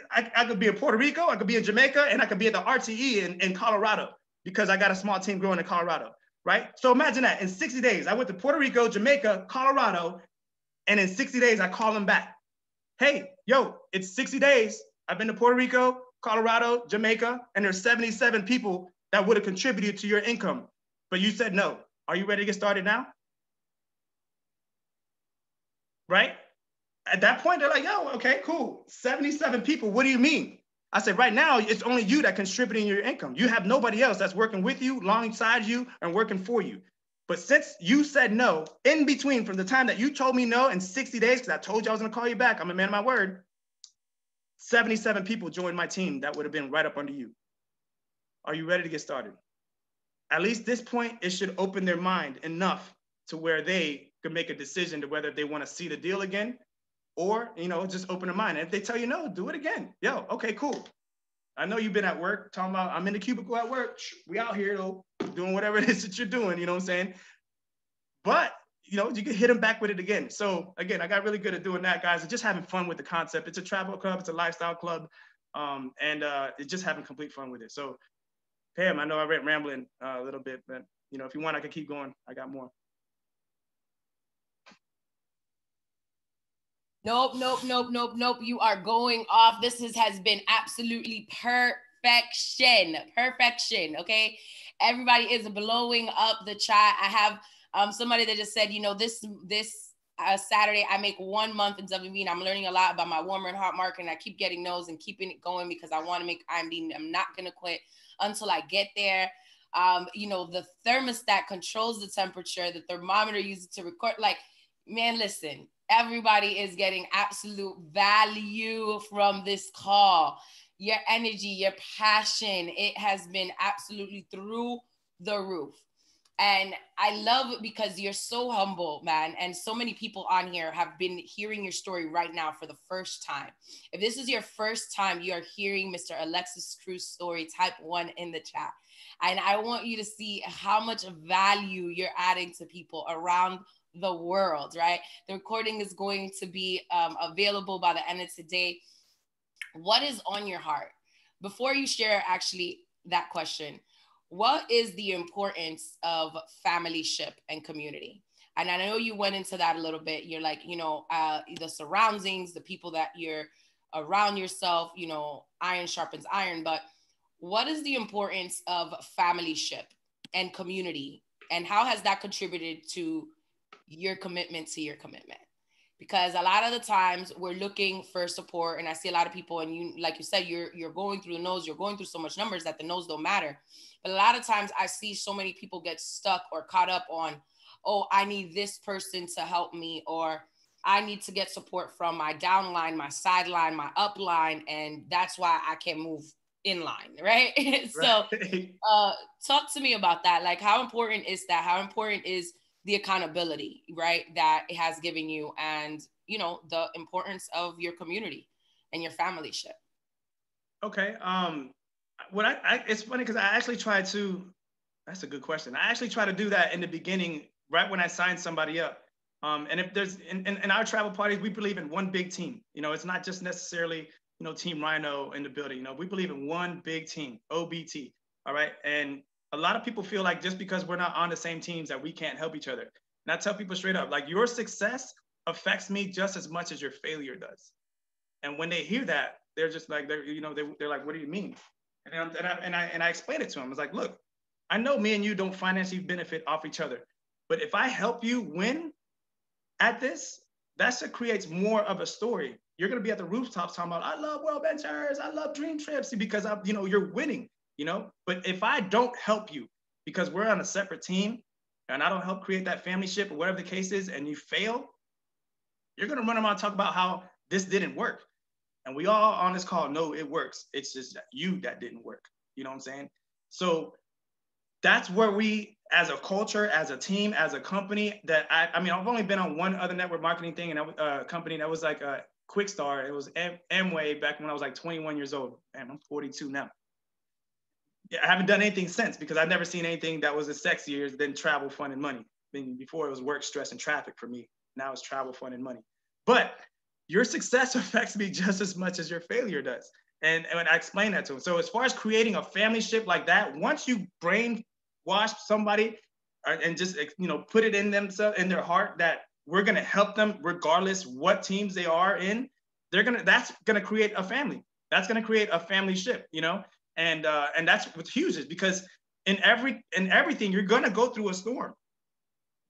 I could be in Puerto Rico, I could be in Jamaica, and I could be at the RTE in Colorado, because I got a small team growing in Colorado, right? So imagine that, in 60 days, I went to Puerto Rico, Jamaica, Colorado, and in 60 days, I call them back. Hey, yo, it's 60 days. I've been to Puerto Rico, Colorado, Jamaica, and there's 77 people that would have contributed to your income, but you said no. Are you ready to get started now? Right? At that point, they're like, yo, okay, cool. 77 people, what do you mean? I said, right now, it's only you that contributing your income. You have nobody else that's working with you, alongside you, and working for you. But since you said no, in between, from the time that you told me no in 60 days, because I told you I was gonna call you back, I'm a man of my word, 77 people joined my team that would have been right up under you. Are you ready to get started? At least this point, it should open their mind enough to where they could make a decision to whether they want to see the deal again, or just open their mind. And if they tell you no, do it again. Yo, okay, cool. I know you've been at work talking about, I'm in the cubicle at work. We out here though, doing whatever it is that you're doing, you know what I'm saying? But you can hit them back with it again. So again, I got really good at doing that, guys, and just having fun with the concept. It's a travel club, it's a lifestyle club, and it's just having complete fun with it. So Pam, I know I went rambling a little bit, but if you want, I can keep going. I got more. Nope. You are going off. This has been absolutely perfection. Okay. Everybody is blowing up the chat. I have somebody that just said, this Saturday, I make 1 month in WB, and I'm learning a lot about my warmer and hot market, and I keep getting those and keeping it going because I want to make IMD. I'm not going to quit until I get there. The thermostat controls the temperature, the thermometer uses to record. Like, man, listen, everybody is getting absolute value from this call. Your energy, your passion, it has been absolutely through the roof. And I love it because you're so humble, man. And so many people on here have been hearing your story right now for the first time. If this is your first time you are hearing Mr. Alexis Cruz story, type 1 in the chat. And I want you to see how much value you're adding to people around the world, right? The recording is going to be available by the end of today. What is on your heart? Before you share actually that question, what is the importance of familyship and community? And I know you went into that a little bit. You're like, the surroundings, the people that you're around yourself, iron sharpens iron. But what is the importance of familyship and community? And how has that contributed to your commitment to your commitment? Because a lot of the times we're looking for support, and I see a lot of people, and you, like you said, you're going through the no's, you're going through so much numbers that the no's don't matter. But a lot of times I see so many people get stuck or caught up on, oh, I need this person to help me, or I need to get support from my downline, my sideline, my upline, and that's why I can't move in line, right? So Right. talk to me about that. Like, how important is that? How important is the accountability, right, that it has given you, and the importance of your community and your family ship? Okay. What I it's funny because I actually tried to. That's a good question. I actually try to do that in the beginning, right when I sign somebody up. And if there's in our travel parties, we believe in one big team. It's not just necessarily Team Rhino in the building. We believe in one big team, OBT. All right. And a lot of people feel like just because we're not on the same teams that we can't help each other. And I tell people straight up, like, your success affects me just as much as your failure does. And when they hear that, they're just like, they're like, what do you mean? And I explain it to them. It's like, look, I know me and you don't financially benefit off each other, but if I help you win at this, that creates more of a story. You're gonna be at the rooftops talking about, I love World Ventures, I love Dream Trips, because you're winning, But if I don't help you because we're on a separate team and I don't help create that family ship or whatever the case is, and you fail, you're gonna run around and talk about how this didn't work. And we all on this call know it works. It's just you that didn't work. You know what I'm saying? So that's where we, as a culture, as a team, as a company, that I mean, I've only been on one other network marketing thing, and a company that was like a Quickstar. It was Amway back when I was like 21 years old. Man, I'm 42 now. Yeah, I haven't done anything since because I've never seen anything that was as sexier than travel, fun, and money. I mean, before it was work, stress, and traffic for me. Now it's travel, fun, and money. But your success affects me just as much as your failure does. And I explain that to them. So as far as creating a family ship like that, once you brainwash somebody and just put it in themselves, in their heart, that we're gonna help them regardless what teams they are in, that's gonna create a family. That's gonna create a family ship, and that's what's huge, is because in everything you're gonna go through a storm.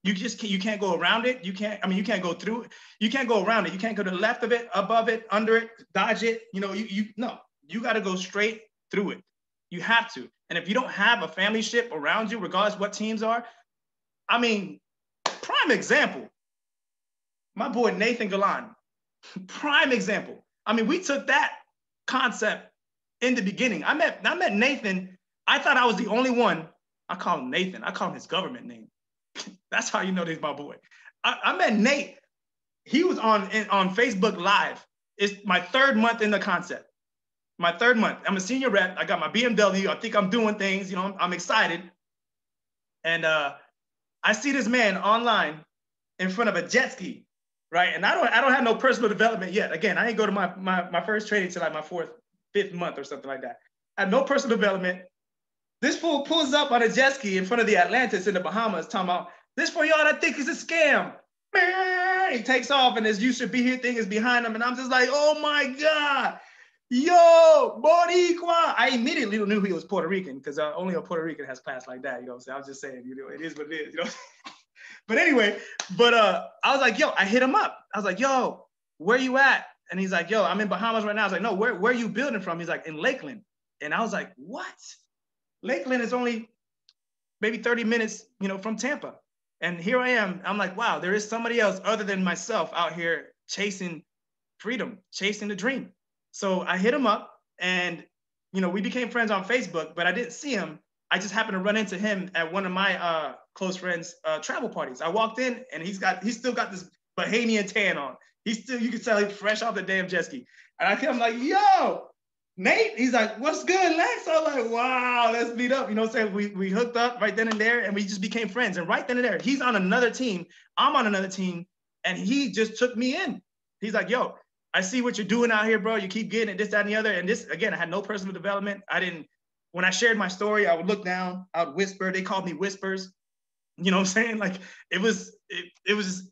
You can't go around it. You can't go through it. You can't go around it. You can't go to the left of it, above it, under it, dodge it. You got to go straight through it. You have to. And if you don't have a family ship around you, regardless what teams are, I mean, prime example, my boy Nathan Galan, prime example. I mean, we took that concept in the beginning. I met Nathan. I thought I was the only one. I call him Nathan. I call him his government name. That's how you know he's my boy. I met Nate. He was on Facebook Live. It's my third month in the concept. My third month. I'm a senior rep. I got my BMW. I think I'm doing things. I'm excited. And I see this man online in front of a jet ski, right? And I don't have no personal development yet. Again, I didn't go to my first training till like my fifth month or something like that. I have no personal development. This fool pulls up on a jet ski in front of the Atlantis in the Bahamas, talking about, this for y'all that think it's a scam. He takes off, and his "You Should Be Here" thing is behind him, and I'm just like, oh my God, yo, Boricua. I immediately knew he was Puerto Rican because only a Puerto Rican has class like that, So I was just saying, it is what it is, But anyway, I was like, yo, I hit him up. I was like, yo, where you at? And he's like, yo, I'm in Bahamas right now. I was like, no, where are you building from? He's like, in Lakeland. And I was like, what? Lakeland is only maybe 30 minutes, from Tampa. And here I am. I'm like, wow, there is somebody else other than myself out here chasing freedom, chasing the dream. So I hit him up, and, we became friends on Facebook, but I didn't see him. I just happened to run into him at one of my close friends' travel parties. I walked in, and he's still got this Bahamian tan on. You can tell he's fresh off the damn jet ski. And I'm like, yo, Nate, he's like, what's good, Lex? I was like, wow, let's meet up. We hooked up right then and there, and we just became friends. And right then and there, he's on another team, I'm on another team, and he just took me in. He's like, yo, I see what you're doing out here, bro. You keep getting it, this, that, and the other. And this, again, I had no personal development. When I shared my story, I would look down, I would whisper. They called me Whispers. You know what I'm saying? Like, it was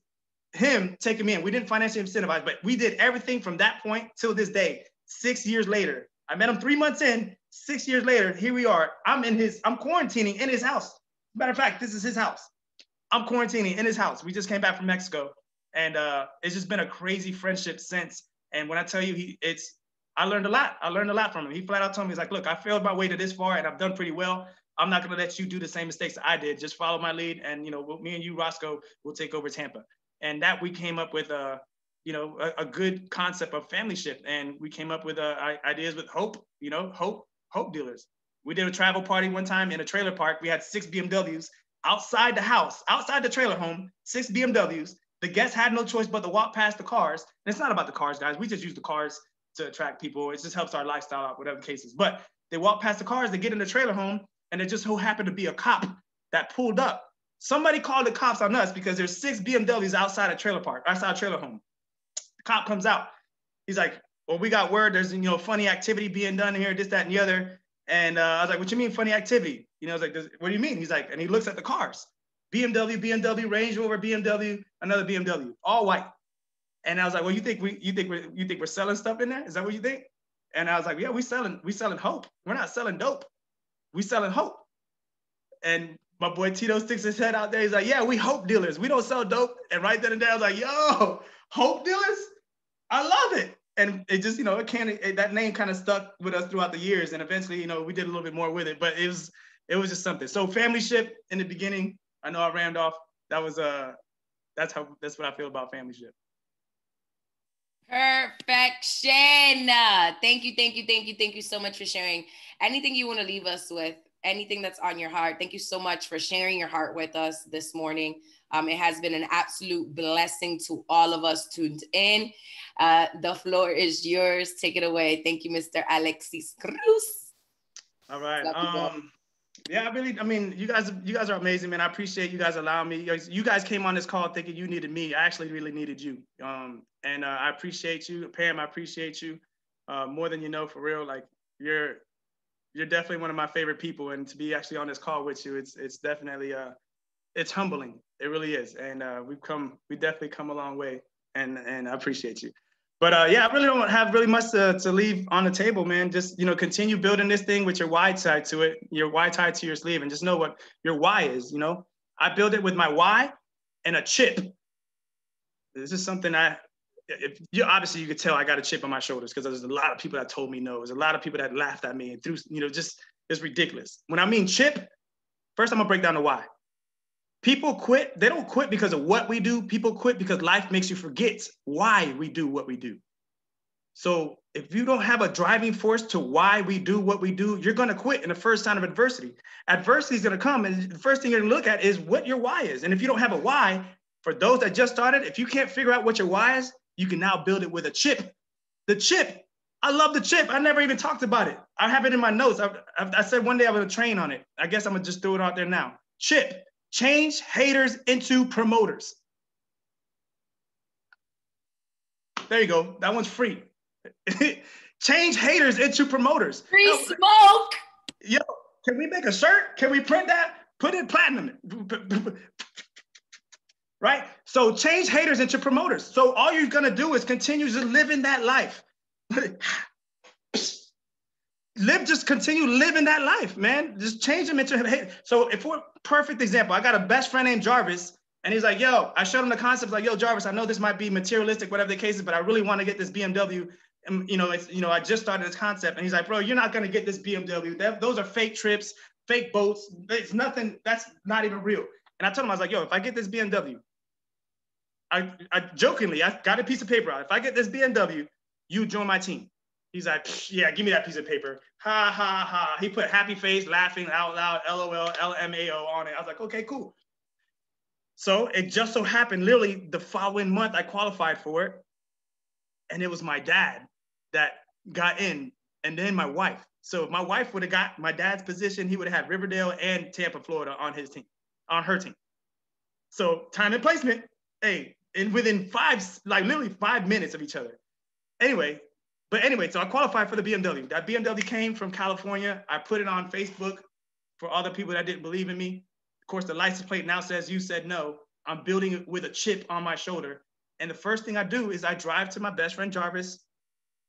him taking me in. We didn't financially incentivize, but we did everything from that point till this day, 6 years later. I met him 3 months in. 6 years later, here we are. I'm quarantining in his house. Matter of fact, this is his house. I'm quarantining in his house. We just came back from Mexico, and it's just been a crazy friendship since. And when I tell you, I learned a lot. I learned a lot from him. He flat out told me, he's like, look, I failed my way to this far, and I've done pretty well. I'm not gonna let you do the same mistakes that I did. Just follow my lead, and me and you, Roscoe, will take over Tampa. And that we came up with a good concept of family ship. And we came up with ideas with hope, Hope dealers. We did a travel party one time in a trailer park. We had 6 BMWs outside the house, outside the trailer home, 6 BMWs. The guests had no choice but to walk past the cars. And it's not about the cars, guys. We just use the cars to attract people. It just helps our lifestyle out, whatever the case is. But they walk past the cars, they get in the trailer home, and there just so happened to be a cop that pulled up. Somebody called the cops on us because there's 6 BMWs outside a trailer park, outside a trailer home. The cop comes out. He's like, well, we got word there's, funny activity being done here, this, that, and the other. And I was like, what you mean funny activity? I was like, what do you mean? He's like, and he looks at the cars. BMW, Range Rover, BMW, another BMW, all white. And I was like, well, you think we're selling stuff in there? Is that what you think? And I was like, yeah, we selling hope. We're not selling dope. We selling hope. And my boy Tito sticks his head out there. He's like, yeah, we hope dealers. We don't sell dope. And right then and there, I was like, yo, hope dealers? I love it. And it just, that name kind of stuck with us throughout the years. And eventually, we did a little bit more with it, but it was just something. So family ship in the beginning, I know I rammed off. That's what I feel about family ship. Perfection. Thank you so much for sharing. Anything you want to leave us with, anything that's on your heart. Thank you so much for sharing your heart with us this morning. It has been an absolute blessing to all of us tuned in. The floor is yours. Take it away. Thank you, Mr. Alexis Cruz. All right. Yeah, you guys are amazing, man. I appreciate you guys allowing me. You guys came on this call thinking you needed me. I actually really needed you. And I appreciate you. Pam, I appreciate you more than you know, for real. Like, you're definitely one of my favorite people. And to be actually on this call with you, it's definitely, it's humbling. It really is. And we definitely come a long way. And I appreciate you. But yeah, I really don't have really much to leave on the table, man. Just, continue building this thing with your why tied to it, your why tied to your sleeve, and just know what your why is, I build it with my why and a chip. This is something obviously you could tell I got a chip on my shoulders because there's a lot of people that told me no. There's a lot of people that laughed at me and threw, just, it's ridiculous. When I mean chip, first I'm gonna break down the why. People quit, they don't quit because of what we do. People quit because life makes you forget why we do what we do. So if you don't have a driving force to why we do what we do, you're gonna quit in the first sign of adversity. Adversity is gonna come, and the first thing you're gonna look at is what your why is. And if you don't have a why, for those that just started, if you can't figure out what your why is, you can now build it with a chip. The chip, I love the chip. I never even talked about it. I have it in my notes. I said one day I'm gonna train on it. I guess I'm gonna just throw it out there now. Chip. Change haters into promoters. There you go. That one's free. Change haters into promoters. Free smoke. Yo, can we make a shirt? Can we print that? Put it platinum. Right? So change haters into promoters. So all you're going to do is continue to live in that life. Just continue living that life, man. Just change them into hate. So if we're perfect example, I got a best friend named Jarvis, and he's like, yo, I showed him the concept, like, yo, Jarvis, I know this might be materialistic, whatever the case is, but I really want to get this BMW. And, I just started this concept. And he's like, bro, you're not going to get this BMW. Those are fake trips, fake boats. It's nothing, that's not even real. And I told him, I was like, yo, if I get this BMW, I jokingly, I got a piece of paper out. If I get this BMW, you join my team. He's like, yeah, give me that piece of paper. Ha, ha, ha. He put happy face, laughing out loud, LOL, LMAO on it. I was like, okay, cool. So it just so happened, literally the following month, I qualified for it. And it was my dad that got in, and then my wife. So if my wife would have got my dad's position, he would have had Riverdale and Tampa, Florida on his team, on her team. So time and placement, hey, and within literally 5 minutes of each other. Anyway, so I qualified for the BMW. That BMW came from California. I put it on Facebook for all the people that didn't believe in me. Of course, the license plate now says you said no. I'm building it with a chip on my shoulder. And the first thing I do is I drive to my best friend, Jarvis.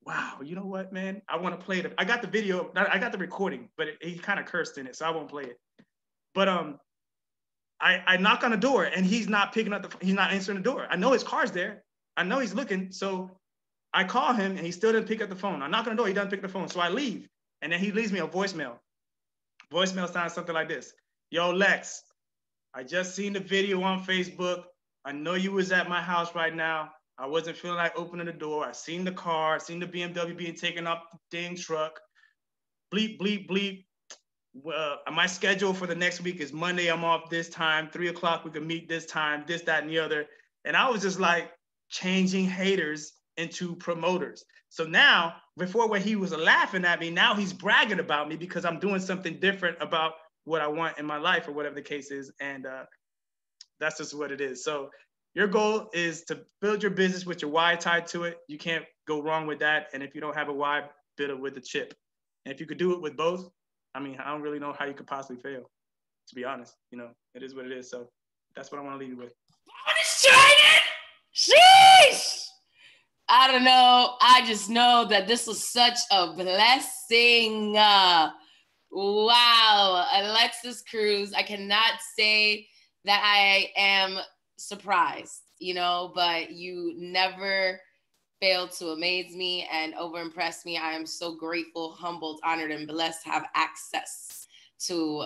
Wow, you know what, man? I want to play it. I got the video, I got the recording, but he kind of cursed in it, so I won't play it. But I knock on the door and he's not he's not answering the door. I know his car's there. I know he's looking, so I call him and he still didn't pick up the phone. I knock on the door, he doesn't pick up the phone. So I leave and then he leaves me a voicemail. Voicemail sounds something like this. Yo, Lex, I just seen the video on Facebook. I know you was at my house right now. I wasn't feeling like opening the door. I seen the car, I seen the BMW being taken off the dang truck. bleep, bleep, bleep. My schedule for the next week is Monday, I'm off this time, 3:00, we can meet this time, this, that, and the other. And I was just like changing haters into promoters. So now, before when he was laughing at me, now he's bragging about me because I'm doing something different about what I want in my life or whatever the case is. And that's just what it is. So your goal is to build your business with your why tied to it. You can't go wrong with that. And if you don't have a why, build it with a chip. And if you could do it with both, I mean, I don't really know how you could possibly fail, to be honest. You know, it is what it is. So that's what I want to leave you with. Bonus training? Sheesh! I don't know. I just know that this was such a blessing. Wow. Alexis Cruz. I cannot say that I am surprised, you know, but you never failed to amaze me and overimpress me. I am so grateful, humbled, honored, and blessed to have access to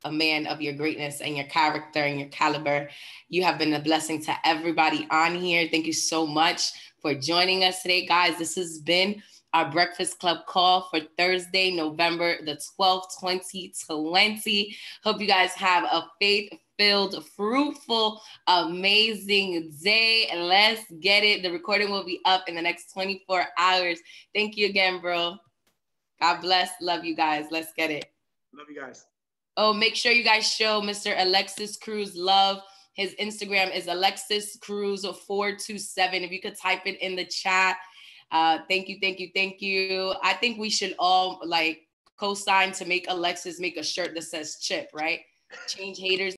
a man of your greatness and your character and your caliber. You have been a blessing to everybody on here. Thank you so much for joining us today, guys. This has been our Breakfast Club call for Thursday, November the 12th, 2020. Hope you guys have a faith-filled, fruitful, amazing day. And let's get it. The recording will be up in the next 24 hours. Thank you again, bro. God bless. Love you guys. Let's get it. Love you guys. Oh, make sure you guys show Mr. Alexis Cruz love. His Instagram is Alexis Cruz 427. If you could type it in the chat. Thank you, thank you, thank you. I think we should all like co-sign to make Alexis make a shirt that says chip, right? Change haters.